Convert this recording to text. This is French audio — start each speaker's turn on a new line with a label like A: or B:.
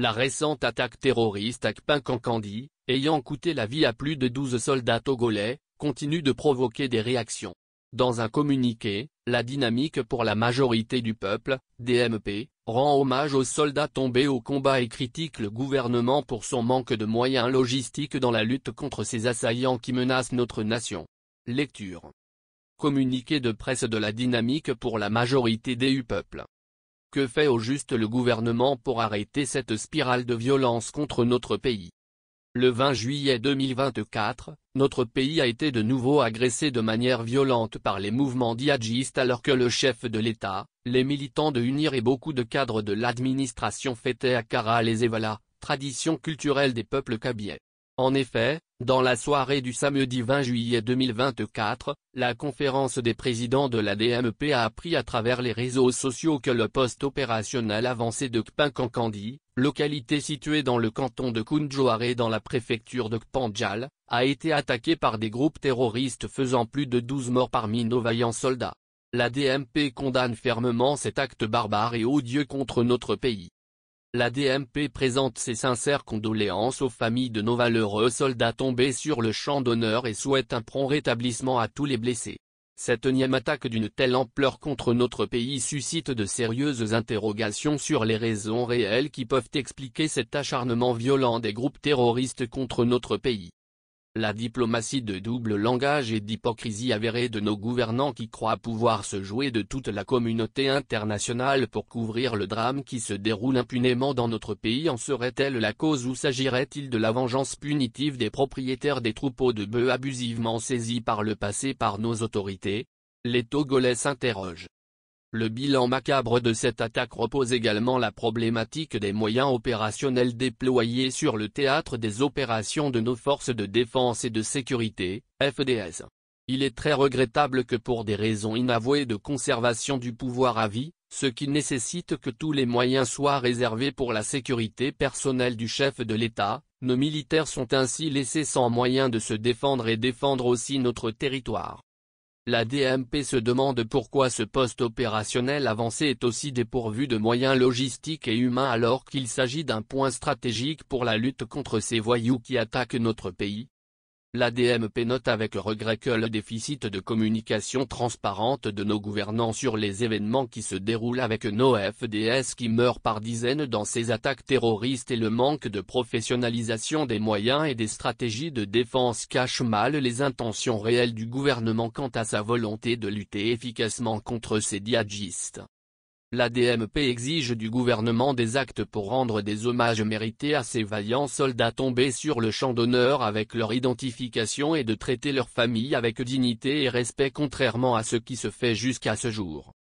A: La récente attaque terroriste à Kpinkankandi, ayant coûté la vie à plus de 12 soldats togolais, continue de provoquer des réactions. Dans un communiqué, la Dynamique pour la majorité du peuple, DMP, rend hommage aux soldats tombés au combat et critique le gouvernement pour son manque de moyens logistiques dans la lutte contre ces assaillants qui menacent notre nation. Lecture. Communiqué de presse de la Dynamique pour la majorité du peuple. Que fait au juste le gouvernement pour arrêter cette spirale de violence contre notre pays? Le 20 juillet 2024, notre pays a été de nouveau agressé de manière violente par les mouvements djihadistes alors que le chef de l'État, les militants de UNIR et beaucoup de cadres de l'administration fêtaient à Kara les Evala, tradition culturelle des peuples kabyles. En effet, dans la soirée du samedi 20 juillet 2024, la conférence des présidents de la DMP a appris à travers les réseaux sociaux que le poste opérationnel avancé de Kpinkankandi, localité située dans le canton de Koundjouaré dans la préfecture de Kpandjal, a été attaqué par des groupes terroristes faisant plus de 12 morts parmi nos vaillants soldats. La DMP condamne fermement cet acte barbare et odieux contre notre pays. La DMP présente ses sincères condoléances aux familles de nos valeureux soldats tombés sur le champ d'honneur et souhaite un prompt rétablissement à tous les blessés. Cette énième attaque d'une telle ampleur contre notre pays suscite de sérieuses interrogations sur les raisons réelles qui peuvent expliquer cet acharnement violent des groupes terroristes contre notre pays. La diplomatie de double langage et d'hypocrisie avérée de nos gouvernants qui croient pouvoir se jouer de toute la communauté internationale pour couvrir le drame qui se déroule impunément dans notre pays en serait-elle la cause ou s'agirait-il de la vengeance punitive des propriétaires des troupeaux de bœufs abusivement saisis par le passé par nos autorités? Les Togolais s'interrogent. Le bilan macabre de cette attaque repose également la problématique des moyens opérationnels déployés sur le théâtre des opérations de nos forces de défense et de sécurité, FDS. Il est très regrettable que pour des raisons inavouées de conservation du pouvoir à vie, ce qui nécessite que tous les moyens soient réservés pour la sécurité personnelle du chef de l'État, nos militaires sont ainsi laissés sans moyens de se défendre et défendre aussi notre territoire. La DMP se demande pourquoi ce poste opérationnel avancé est aussi dépourvu de moyens logistiques et humains alors qu'il s'agit d'un point stratégique pour la lutte contre ces voyous qui attaquent notre pays. La DMP note avec regret que le déficit de communication transparente de nos gouvernants sur les événements qui se déroulent avec nos FDS qui meurent par dizaines dans ces attaques terroristes et le manque de professionnalisation des moyens et des stratégies de défense cachent mal les intentions réelles du gouvernement quant à sa volonté de lutter efficacement contre ces djihadistes. La DMP exige du gouvernement des actes pour rendre des hommages mérités à ces vaillants soldats tombés sur le champ d'honneur avec leur identification et de traiter leurs familles avec dignité et respect contrairement à ce qui se fait jusqu'à ce jour.